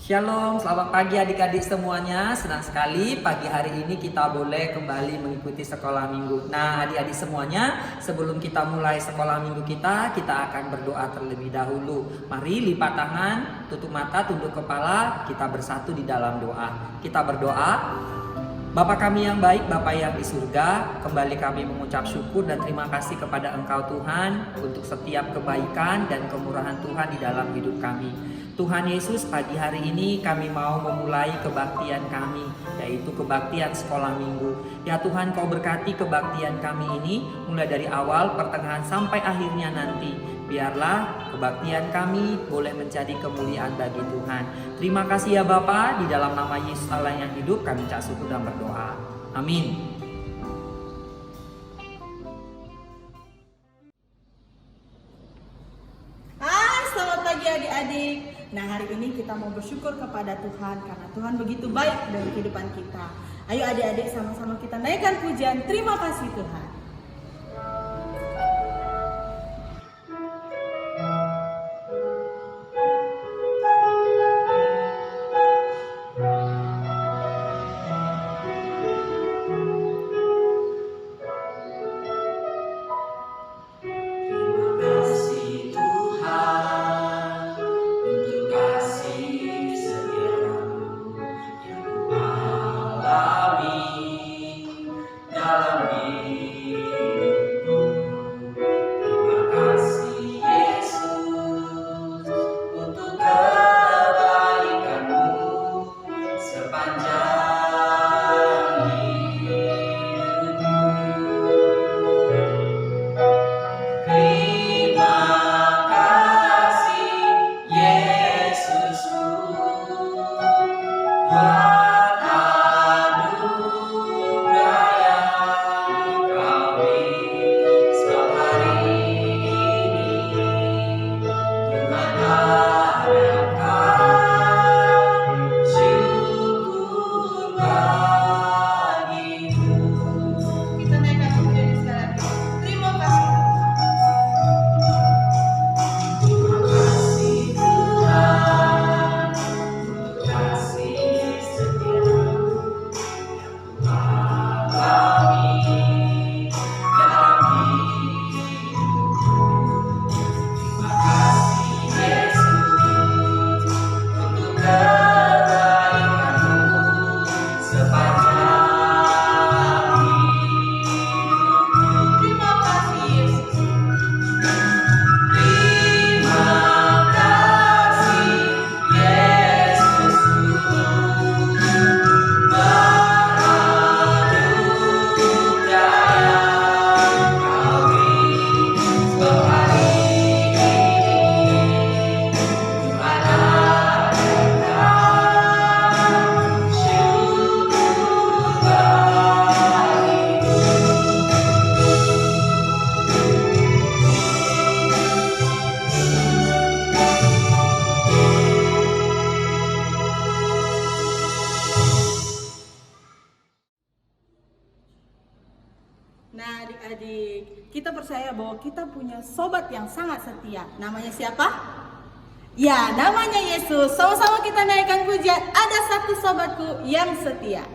Shalom, selamat pagi adik-adik semuanya. Senang sekali pagi hari ini kita boleh kembali mengikuti sekolah minggu. Nah, adik-adik semuanya, sebelum kita mulai sekolah minggu kita akan berdoa terlebih dahulu. Mari lipat tangan, tutup mata, tunduk kepala, kita bersatu di dalam doa. Kita berdoa. Bapa kami yang baik, Bapa yang di surga, kembali kami mengucap syukur dan terima kasih kepada Engkau Tuhan untuk setiap kebaikan dan kemurahan Tuhan di dalam hidup kami. Tuhan Yesus, pagi hari ini kami mau memulai kebaktian kami, yaitu kebaktian sekolah minggu. Ya Tuhan, Kau berkati kebaktian kami ini mulai dari awal, pertengahan sampai akhirnya nanti. Biarlah kebaktian kami boleh menjadi kemuliaan bagi Tuhan. Terima kasih ya Bapa, di dalam nama Yesus Allah yang hidup kami ucap syukur dan berdoa. Amin. Hai, selamat pagi adik-adik. Nah, hari ini kita mau bersyukur kepada Tuhan karena Tuhan begitu baik dalam kehidupan kita. Ayo adik-adik sama-sama kita naikkan pujian terima kasih Tuhan. Nah adik-adik, kita percaya bahwa kita punya sobat yang sangat setia. Namanya siapa? Ya, namanya Yesus. Sama-sama kita naikkan pujian. Ada satu sobatku yang setia.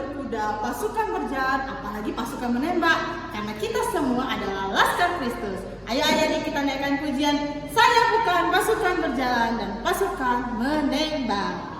berkuda, pasukan berjalan, apalagi pasukan menembak. Karena kita semua adalah laskar Kristus. Ayo adik-adik kita naikkan pujian. Saya bukan pasukan berjalan dan pasukan menembak.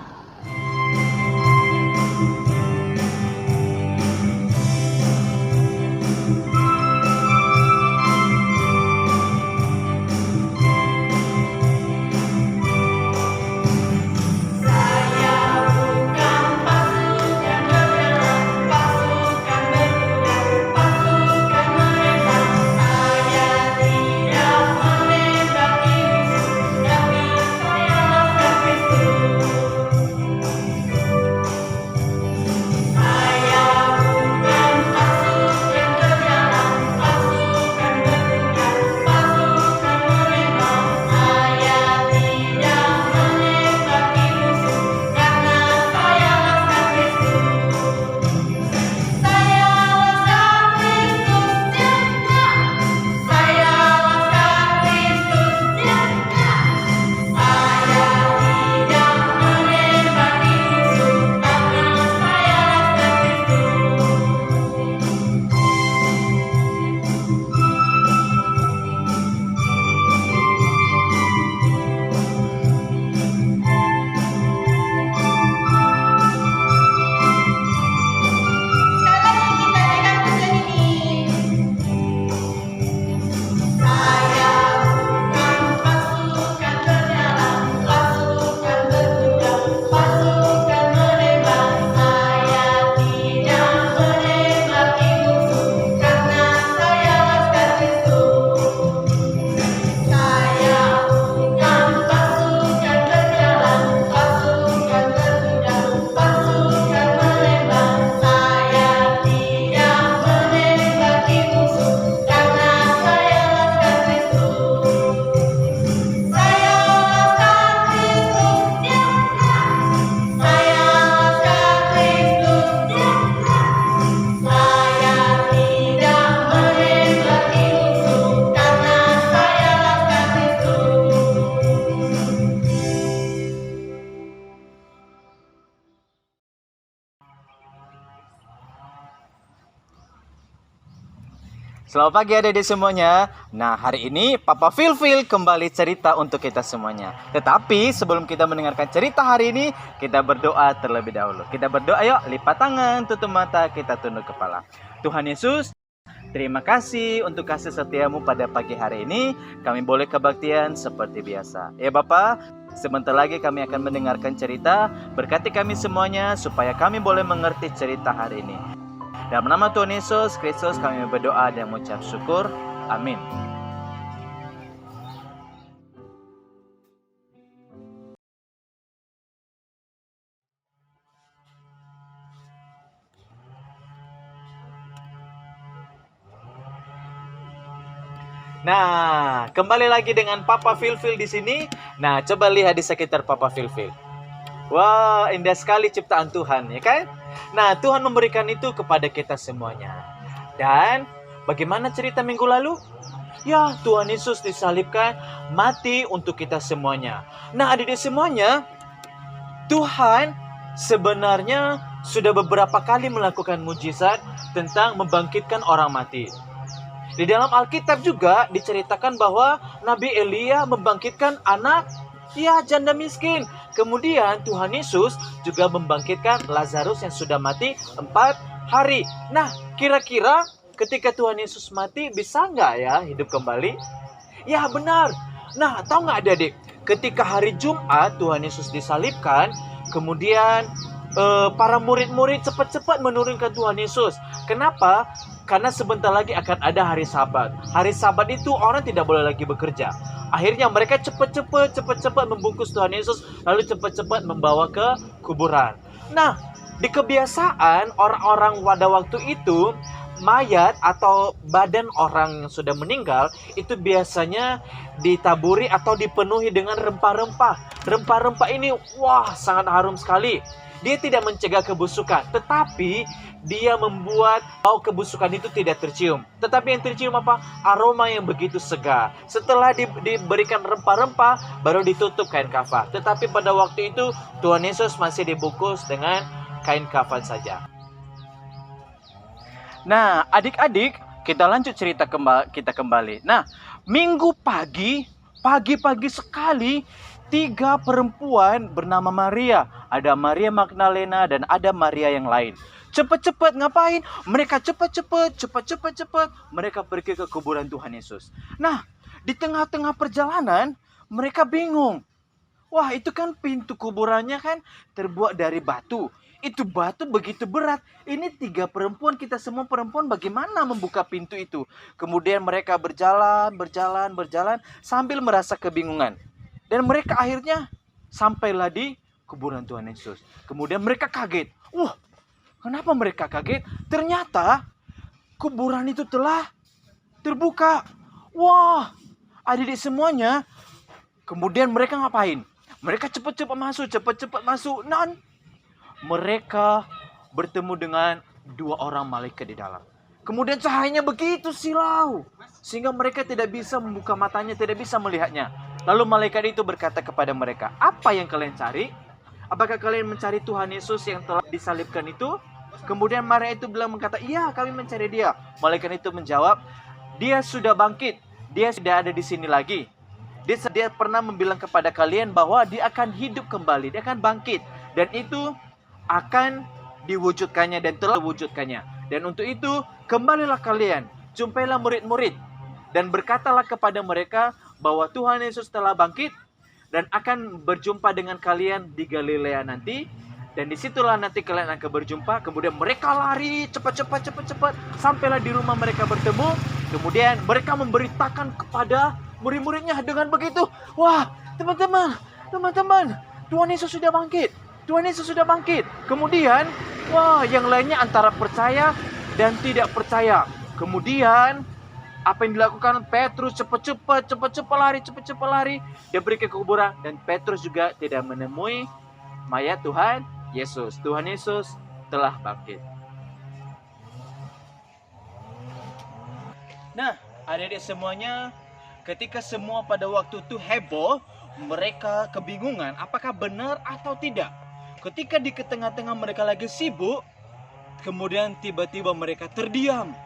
Selamat pagi adik-adik semuanya. Nah, hari ini Papa Filfil kembali cerita untuk kita semuanya. Tetapi sebelum kita mendengarkan cerita hari ini, kita berdoa terlebih dahulu. Kita berdoa, yuk, lipat tangan, tutup mata, kita tunduk kepala. Tuhan Yesus, terima kasih untuk kasih setiamu pada pagi hari ini. Kami boleh kebaktian seperti biasa. Ya Bapa, sebentar lagi kami akan mendengarkan cerita. Berkati kami semuanya supaya kami boleh mengerti cerita hari ini. Dalam nama Tuhan Yesus Kristus kami berdoa dan mengucap syukur. Amin. Nah, kembali lagi dengan Papa Filfil di sini. Nah, coba lihat di sekitar Papa Filfil. Wah, indah sekali ciptaan Tuhan, ya kan? Nah, Tuhan memberikan itu kepada kita semuanya. Dan bagaimana cerita minggu lalu? Ya, Tuhan Yesus disalibkan, mati untuk kita semuanya. Nah, adik-adik semuanya, Tuhan sebenarnya sudah beberapa kali melakukan mujizat tentang membangkitkan orang mati. Di dalam Alkitab juga diceritakan bahwa Nabi Elia membangkitkan anak janda miskin. Kemudian Tuhan Yesus juga membangkitkan Lazarus yang sudah mati 4 hari. Nah, kira-kira ketika Tuhan Yesus mati bisa nggak ya hidup kembali? Ya benar. Nah, tahu nggak adik-adik? Ketika hari Jumat Tuhan Yesus disalibkan, kemudian para murid-murid cepat-cepat menurunkan Tuhan Yesus. Kenapa? Karena sebentar lagi akan ada hari Sabat. Hari Sabat itu orang tidak boleh lagi bekerja. Akhirnya mereka cepat-cepat membungkus Tuhan Yesus, lalu cepat-cepat membawa ke kuburan. Nah, di kebiasaan orang-orang pada waktu itu, mayat atau badan orang yang sudah meninggal itu biasanya ditaburi atau dipenuhi dengan rempah-rempah. Rempah-rempah ini sangat harum sekali. Dia tidak mencegah kebusukan, tetapi dia membuat bau kebusukan itu tidak tercium. Tetapi yang tercium apa? Aroma yang begitu segar. Setelah diberikan rempah-rempah, baru ditutup kain kafan. Tetapi pada waktu itu Tuhan Yesus masih dibungkus dengan kain kafan saja. Nah, adik-adik, kita lanjut cerita kita kembali. Nah, minggu pagi sekali, 3 perempuan bernama Maria. Ada Maria Magdalena dan ada Maria yang lain. Cepat-cepat ngapain? Mereka cepat-cepat. Mereka pergi ke kuburan Tuhan Yesus. Nah, di tengah-tengah perjalanan, mereka bingung. Wah, itu kan pintu kuburannya kan terbuat dari batu. Itu batu begitu berat. Ini 3 perempuan, kita semua perempuan, bagaimana membuka pintu itu? Kemudian mereka berjalan sambil merasa kebingungan. Dan mereka akhirnya sampailah di kuburan Tuhan Yesus. Kemudian mereka kaget. Wah, kenapa mereka kaget? Ternyata kuburan itu telah terbuka. Wah, adik-adik semuanya. Kemudian mereka ngapain? Mereka cepat-cepat masuk. Dan mereka bertemu dengan 2 orang malaikat di dalam. Kemudian cahayanya begitu silau, sehingga mereka tidak bisa membuka matanya, tidak bisa melihatnya. Lalu malaikat itu berkata kepada mereka, apa yang kalian cari? Apakah kalian mencari Tuhan Yesus yang telah disalibkan itu? Kemudian Maria itu berkata, iya, kami mencari dia. Malaikat itu menjawab, dia sudah bangkit, dia tidak ada di sini lagi. Dia pernah membilang kepada kalian bahwa dia akan hidup kembali, dia akan bangkit. Dan itu akan diwujudkannya dan telah diwujudkannya. Dan untuk itu, kembalilah kalian, jumpailah murid-murid. Dan berkatalah kepada mereka bahwa Tuhan Yesus telah bangkit dan akan berjumpa dengan kalian di Galilea nanti. Dan disitulah nanti kalian akan berjumpa. Kemudian mereka lari cepat. Sampailah di rumah mereka bertemu. Kemudian mereka memberitakan kepada murid-muridnya dengan begitu. Wah, teman-teman, Tuhan Yesus sudah bangkit. Kemudian, wah, yang lainnya antara percaya dan tidak percaya. Kemudian, apa yang dilakukan? Petrus cepat lari. Dia pergi ke kuburan dan Petrus juga tidak menemui mayat Tuhan Yesus. Tuhan Yesus telah bangkit. Nah, adik-adik semuanya, ketika semua pada waktu itu heboh, mereka kebingungan apakah benar atau tidak. Ketika di tengah-tengah mereka lagi sibuk, kemudian tiba-tiba mereka terdiam.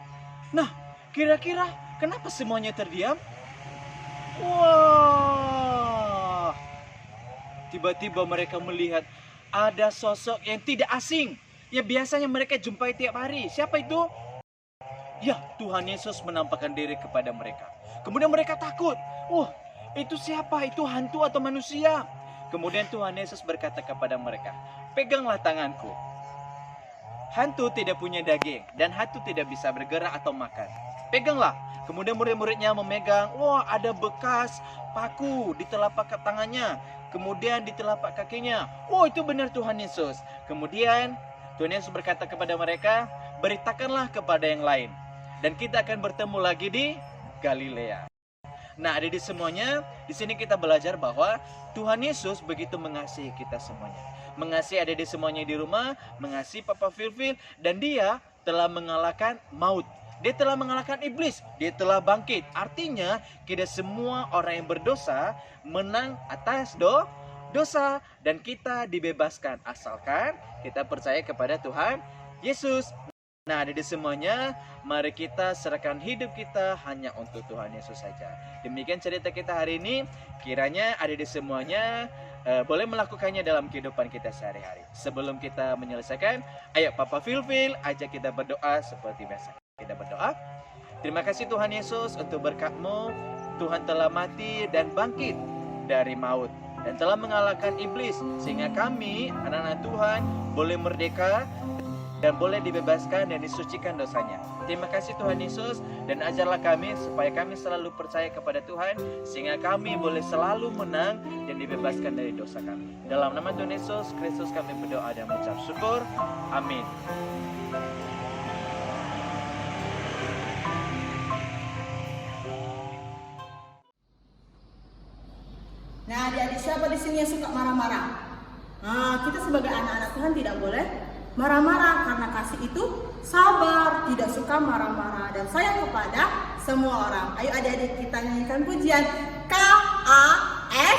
Nah, kira-kira kenapa semuanya terdiam? Wah, tiba-tiba mereka melihat ada sosok yang tidak asing, yang biasanya mereka jumpai tiap hari. Siapa itu? Ya, Tuhan Yesus menampakkan diri kepada mereka. Kemudian mereka takut. Wah, itu siapa? Itu hantu atau manusia? Kemudian Tuhan Yesus berkata kepada mereka, peganglah tanganku. Hantu tidak punya daging dan hantu tidak bisa bergerak atau makan. Peganglah. Kemudian murid-muridnya memegang. Wah, ada bekas paku di telapak tangannya. Kemudian di telapak kakinya. Oh, itu benar Tuhan Yesus. Kemudian Tuhan Yesus berkata kepada mereka, beritakanlah kepada yang lain. Dan kita akan bertemu lagi di Galilea. Nah, adik-adik semuanya, di sini kita belajar bahwa Tuhan Yesus begitu mengasihi kita semuanya. Mengasihi adik-adik semuanya di rumah, mengasihi Papa Filfil, dan dia telah mengalahkan maut. Dia telah mengalahkan iblis, dia telah bangkit. Artinya, kita semua orang yang berdosa menang atas dosa, dan kita dibebaskan asalkan kita percaya kepada Tuhan Yesus. Nah, adik-adik semuanya, mari kita serahkan hidup kita hanya untuk Tuhan Yesus saja. Demikian cerita kita hari ini. Kiranya adik-adik semuanya boleh melakukannya dalam kehidupan kita sehari-hari. Sebelum kita menyelesaikan, ayo Papa Filfil ajak kita berdoa seperti biasa. Kita berdoa. Terima kasih Tuhan Yesus untuk berkat-Mu. Tuhan telah mati dan bangkit dari maut dan telah mengalahkan iblis, sehingga kami, anak-anak Tuhan, boleh merdeka dan boleh dibebaskan dan disucikan dosanya. Terima kasih Tuhan Yesus, dan ajarlah kami supaya kami selalu percaya kepada Tuhan, sehingga kami boleh selalu menang dan dibebaskan dari dosa kami. Dalam nama Tuhan Yesus Kristus kami berdoa dan mengucap syukur. Amin. Nah, adik-adik siapa di sini yang suka marah-marah? Nah, kita sebagai anak-anak Tuhan tidak boleh marah-marah, karena kasih itu sabar, tidak suka marah-marah dan sayang kepada semua orang. Ayo adik-adik kita nyanyikan pujian KAFIH.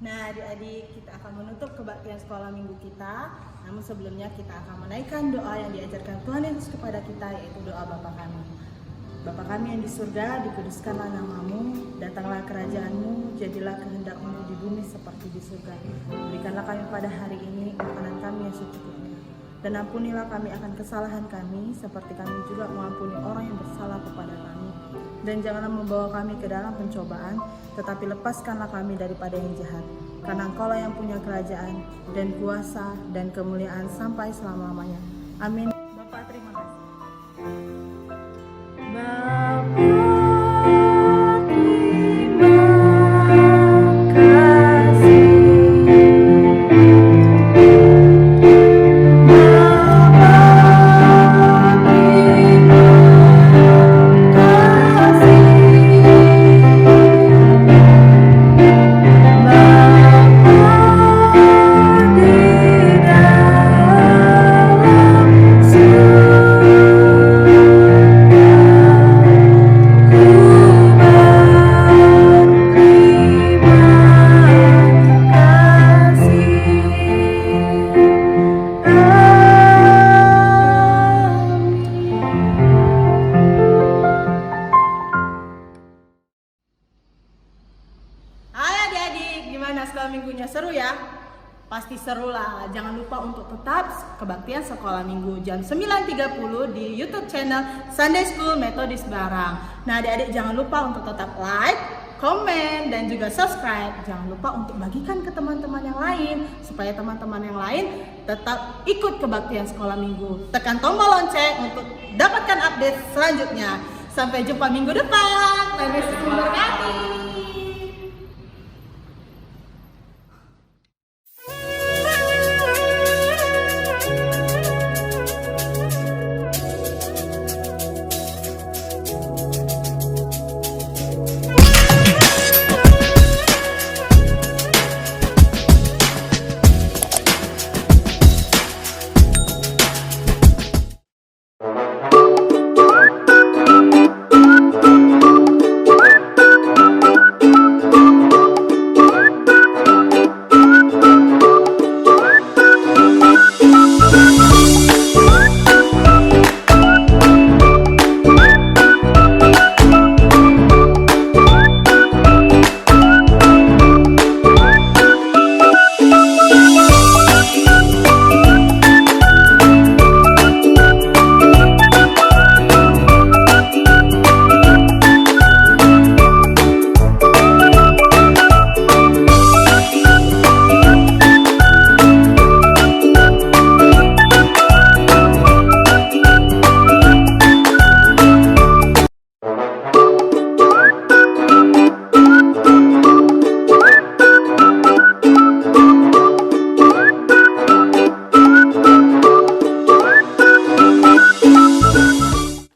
Nah, adik-adik, kita akan menutup kebaktian sekolah minggu kita. Namun sebelumnya kita akan menaikkan doa yang diajarkan Tuhan Yesus kepada kita, yaitu doa Bapa kami. Bapa kami yang di surga, dikuduskanlah namamu, datanglah kerajaanmu, jadilah kehendakmu di bumi seperti di surga. Berikanlah kami pada hari ini makanan kami yang secukupnya. Dan ampunilah kami akan kesalahan kami, seperti kami juga mengampuni orang yang bersalah kepada kami. Dan janganlah membawa kami ke dalam pencobaan, tetapi lepaskanlah kami daripada yang jahat. Karena Engkaulah yang punya kerajaan, dan kuasa, dan kemuliaan sampai selama-lamanya. Amin. Bapak, terima kasih. Sekolah minggunya seru ya? Pasti seru lah. Jangan lupa untuk tetap kebaktian sekolah minggu jam 9.30 di YouTube channel Sunday School Methodist Barang. Nah, adik-adik jangan lupa untuk tetap like, komen, dan juga subscribe. Jangan lupa untuk bagikan ke teman-teman yang lain supaya teman-teman yang lain tetap ikut kebaktian sekolah minggu. Tekan tombol lonceng untuk dapatkan update selanjutnya. Sampai jumpa minggu depan. Tuhan Yesus memberkati.